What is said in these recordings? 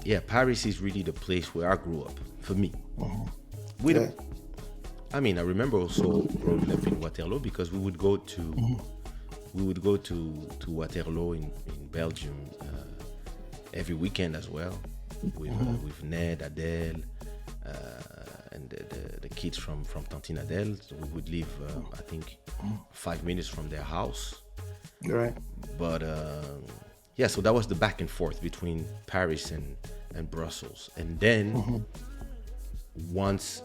yeah, Paris is really the place where I grew up for me. We, Yeah. I mean, I remember also growing up in Waterloo because we would go to Waterloo in Belgium every weekend as well with Ned, Adele, and the kids from Tantine Adele. So we would live, I think, 5 minutes from their house. Right. But yeah, so that was the back and forth between Paris and Brussels. And then once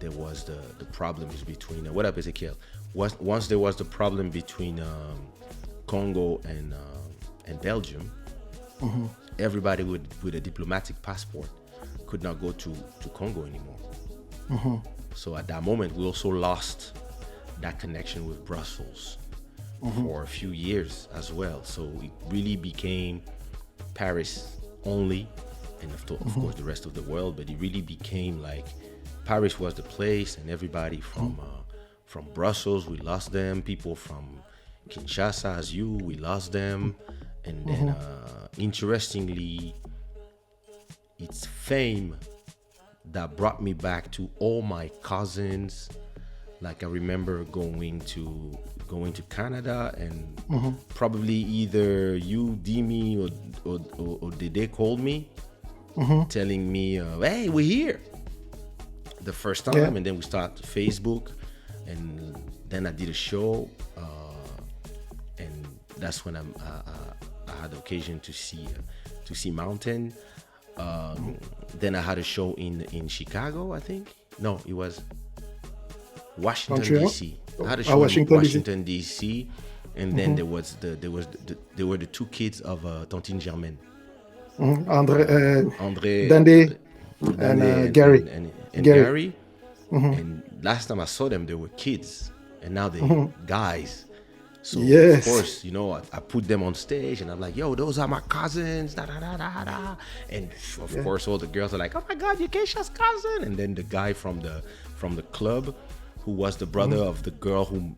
there was the problems between what up, Ezekiel? Once there was the problem between Congo and Belgium, everybody with a diplomatic passport could not go to Congo anymore. So at that moment, we also lost that connection with Brussels for a few years as well. So it really became Paris only, and of course the rest of the world. But it really became like Paris was the place, and everybody from Brussels, we lost them. People from Kinshasa, as we lost them. And then, interestingly, it's fame that brought me back to all my cousins. Like I remember going to Canada, and probably either you, Dimi, or Dede called me, telling me, "Hey, we're here." The first time, Yeah. and then we start Facebook, and then I did a show, and that's when I had the occasion to see Mountain. Then I had a show in Chicago, I think. No, it was Washington Montreal? D.C. I had a show Washington, in DC. Washington D.C. And then there were the two kids of Tantine Germaine, André, Dande, and Dande Gary. and Gary. Gary. And last time I saw them, they were kids, and now they guys. So Yes. of course, I put them on stage, and I'm like, "Yo, those are my cousins." Da, da, da, da, da. And of course, all the girls are like, "Oh my God, you're Kaysha's cousin!" And then the guy from the club, who was the brother of the girl who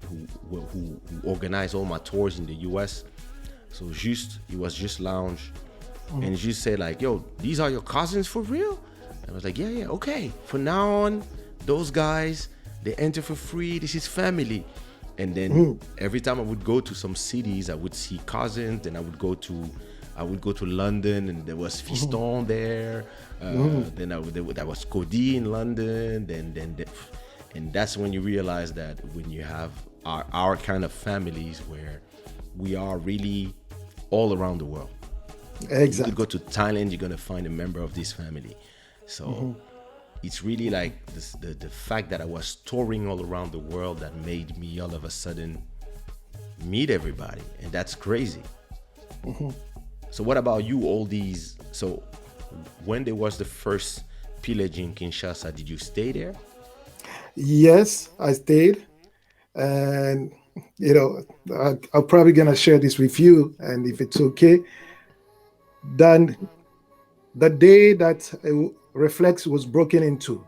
organized all my tours in the U.S. So he was just lounge, and just said like, "Yo, these are your cousins for real?" And I was like, "Yeah, okay. From now on, those guys, they enter for free. This is family." And then every time I would go to some cities, I would see cousins. Then I would go to London, and there was Fiston there. Then there was Cody in London. And that's when you realize that when you have our kind of families where we are really all around the world. You Exactly. could go to Thailand, you're gonna find a member of this family. So it's really like the fact that I was touring all around the world that made me all of a sudden meet everybody, and that's crazy. So what about you? So when there was the first pillage in Kinshasa, did you stay there? Yes, I stayed, and I'm probably gonna share this with you, and if it's okay, then the day that Reflex was broken into,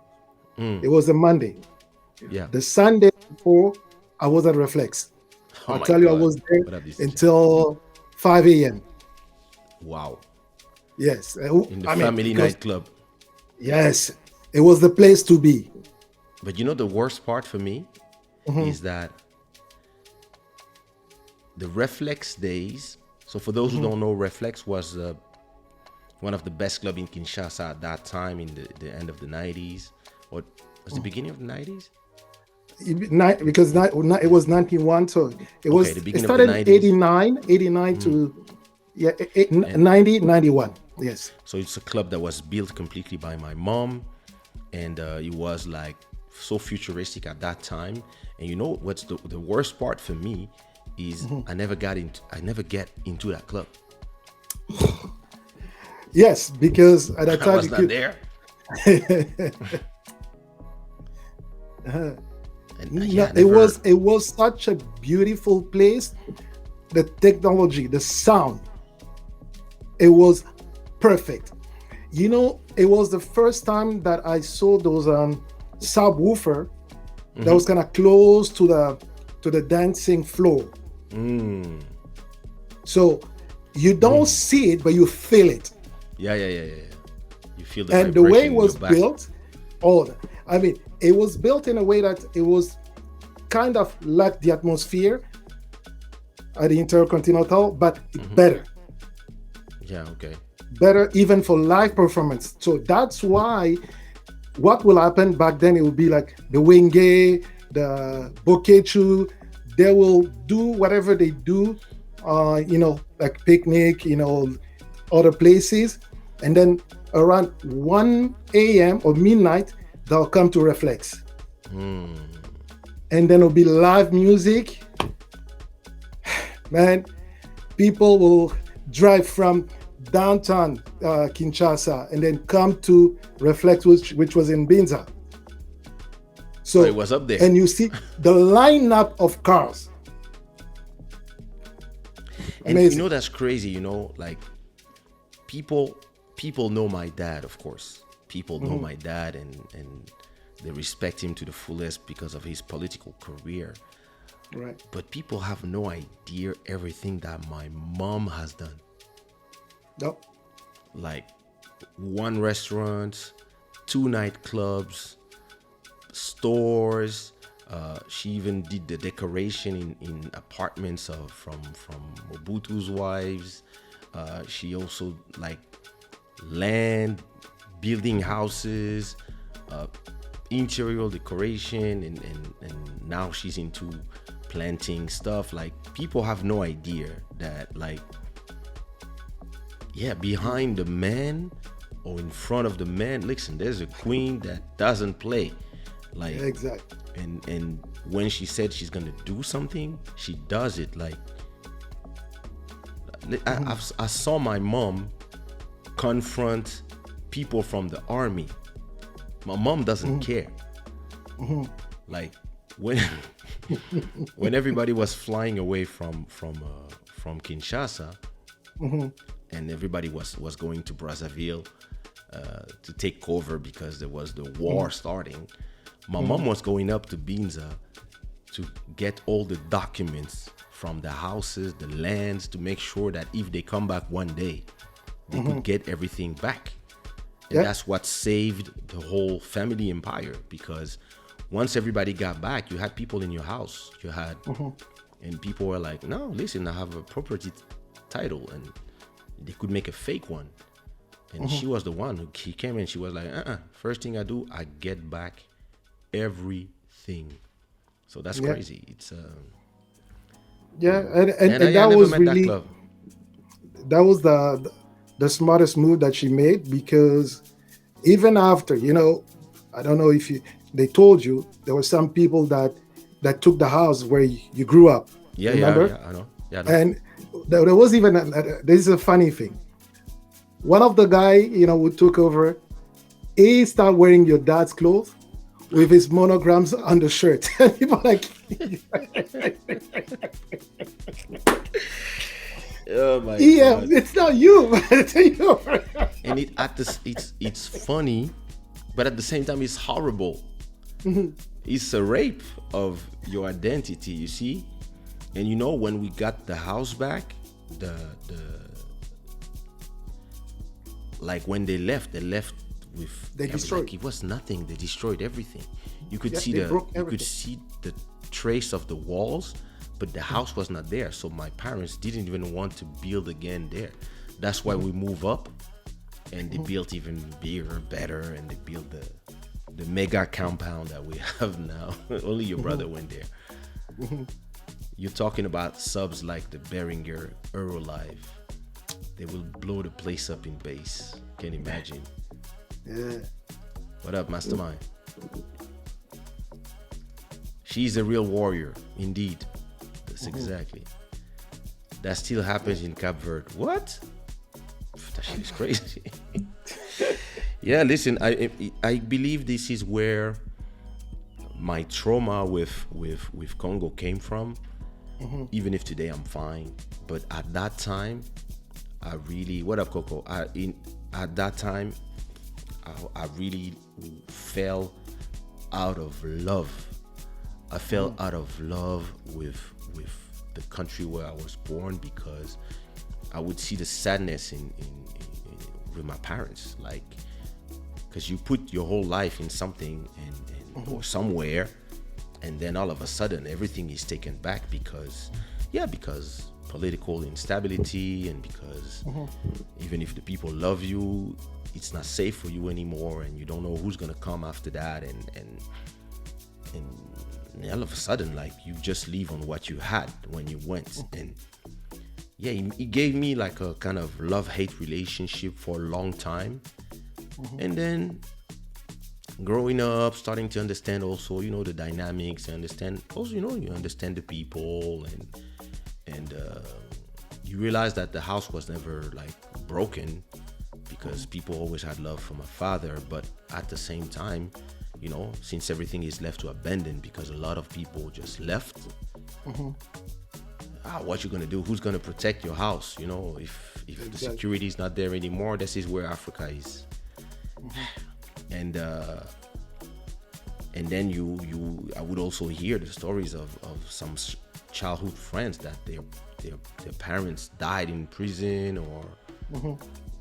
it was a Monday. Yeah. The Sunday before, I was at Reflex. Oh I'll my tell you, I God. was there What up, this until 5 a.m. Wow. Yes, In the family nightclub. Yes, it was the place to be. But the worst part for me is that the Reflex days. So for those who don't know, Reflex was one of the best clubs in Kinshasa at that time in the end of the 90s. Or was the beginning of the 90s? Because it was 91, so it was. the It beginning of started the in 90s. 89 to 90, 91. Yes. So it's a club that was built completely by my mom, and it was like so futuristic at that time. And you know what's the worst part for me is I never get into that club. Yes, because at that I time was not there. It was such a beautiful place. The technology, the sound, it was perfect. It was the first time that I saw those subwoofer that was kind of close to the dancing floor. So you don't see it, but you feel it. Yeah. You feel the And the way it vibration in your was back. built, oh, I mean, it was built in a way that it was kind of like the atmosphere at the Intercontinental, but better. Yeah, okay. Better even for live performance. So that's why what will happen back then, it will be like the Wenge, the Bokechu, they will do whatever they do, like picnic, other places. And then around 1 a.m. or midnight, they'll come to Reflex. And then it'll be live music. Man, people will drive from downtown Kinshasa and then come to Reflex, which was in Binza. So it was up there. And you see the lineup of cars. And Amazing. that's crazy, like people know my dad, of course. People know my dad and they respect him to the fullest because of his political career. Right. But people have no idea everything that my mom has done. Nope. Like 1 restaurant, 2 nightclubs, stores. She even did the decoration in apartments from Mobutu's wives. She also like land, building houses, interior decoration, and now she's into planting stuff. Like people have no idea that like, yeah, behind the man or in front of the man, listen, there's a queen that doesn't play. Like Exactly. And when she said she's gonna do something, she does it. Like I saw my mom confront people from the army. My mom doesn't care. Like when when everybody was flying away from Kinshasa, and everybody was going to Brazzaville to take cover because there was the war starting. My mom was going up to Binza to get all the documents from the houses, the lands, to make sure that if they come back one day, they could get everything back. And that's what saved the whole family empire, because once everybody got back, you had people in your house. You had, and people were like, no, listen, I have a property title, and they could make a fake one. And she was the one who came in. She was like, first thing I do, I get back everything. So that's crazy. It's and I that never was met really that club. that was the smartest move that she made, because even after, I don't know if they told you, there were some people that took the house where you grew up. Remember? Yeah, I know. Yeah, I know. And there was even this is a funny thing. One of the guy, who took over, he started wearing your dad's clothes with his monograms on the shirt. People like, Oh my yeah, god! it's not you, but it's you. And it's funny, but at the same time it's horrible. It's a rape of your identity, you see. And when we got the house back, the like when they left with They destroyed. like it was nothing. They destroyed everything. You could see they broke you could see the trace of the walls, but the house was not there. So my parents didn't even want to build again there. That's why we move up, and they built even bigger, better, and they built the mega compound that we have now. Only your brother went there. You're talking about subs like the Behringer Eurolive. They will blow the place up in bass. Can you imagine? Yeah. What up, Mastermind? She's a real warrior, indeed. That's exactly. That still happens in Cape Verde. What? That shit is crazy. Yeah, listen, I believe this is where my trauma with Congo came from. Even if today I'm fine, but at that time, I really, what up, Coco? At that time, I really fell out of love. I fell out of love with the country where I was born, because I would see the sadness in with my parents. Like because you put your whole life in something or somewhere, and then all of a sudden everything is taken back because political instability, and because even if the people love you, it's not safe for you anymore, and you don't know who's gonna come after that, and all of a sudden, like, you just leave on what you had when you went. And yeah, he gave me like a kind of love-hate relationship for a long time. And then growing up, starting to understand also, the dynamics, and understand also, you understand the people, and you realize that the house was never like broken, because people always had love for my father. But at the same time, since everything is left to abandon because a lot of people just left, what you gonna do? Who's gonna protect your house? If the security is not there anymore, this is where Africa is. And then I would also hear the stories of some childhood friends that their parents died in prison, or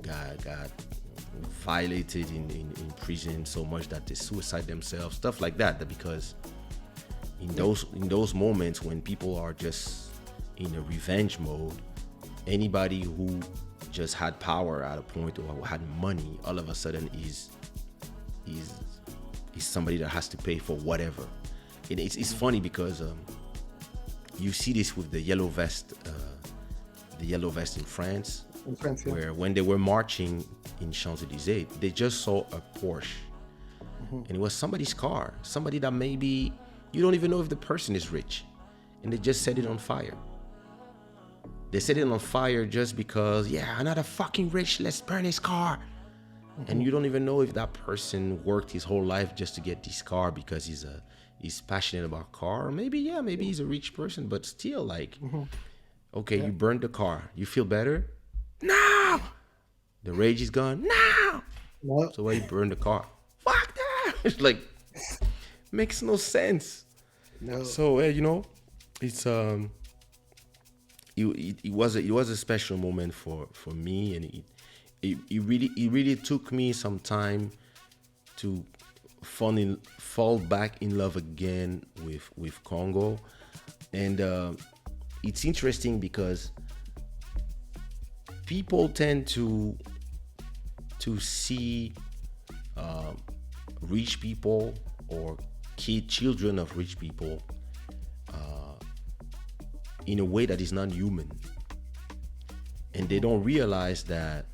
got violated in prison so much that they suicide themselves, stuff like that. Because in those moments when people are just in a revenge mode, anybody who just had power at a point, or had money, all of a sudden is somebody that has to pay for whatever. And it's funny because you see this with the yellow vest in France. In France, yeah. Where when they were marching in Champs-Élysées, they just saw a Porsche, and it was somebody's car, somebody that maybe you don't even know if the person is rich, and they just set it on fire. They set it on fire just because, another fucking rich, let's burn his car. And you don't even know if that person worked his whole life just to get this car because he's passionate about car. Or maybe he's a rich person, but still, like, okay, you burned the car, you feel better? No! The rage is gone? No! What? So why you burn the car? Fuck that! It's like, makes no sense. No. So it's it was a special moment for me, and it really took me some time to fall back in love again with Congo. And it's interesting because people tend to see rich people or children of rich people in a way that is not human, and they don't realize that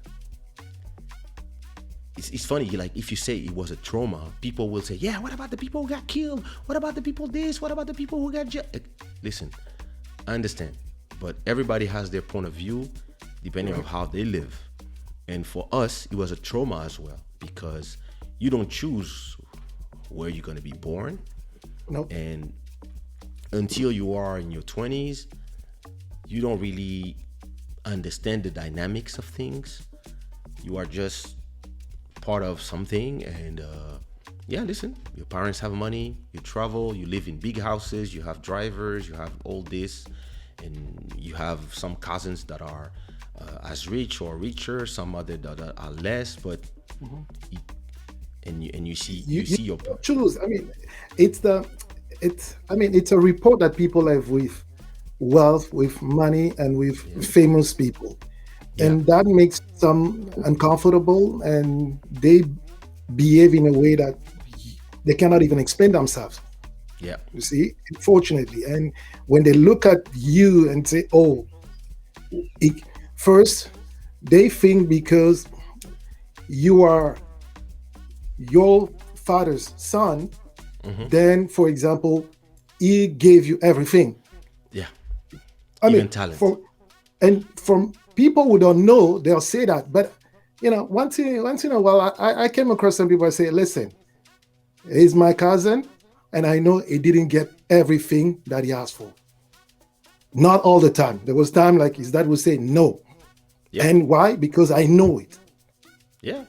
it's funny. Like, if you say it was a trauma, people will say, what about the people who got killed? What about the people this? What about the people who got jailed? Listen, I understand, but everybody has their point of view depending on how they live. And for us, it was a trauma as well, because you don't choose where you're going to be born. Nope. And until you are in your 20s, you don't really understand the dynamics of things. You are just part of something. And listen, your parents have money, you travel, you live in big houses, you have drivers, you have all this, and you have some cousins that are as rich or richer, some other that are less, but you see your choose. I mean, it's a report that people have with wealth, with money, and with famous people, and that makes some uncomfortable, and they behave in a way that they cannot even explain themselves. Yeah, you see, unfortunately. And when they look at you and say, first they think because you are your father's son, then, for example, he gave you everything. Yeah. Even talent. From people who don't know, they'll say that. But once in a while, I came across some people. I say, listen, he's my cousin, and I know he didn't get everything that he asked for. Not all the time. There was time like his dad would say no. Yeah. And why? Because I know it. Yeah.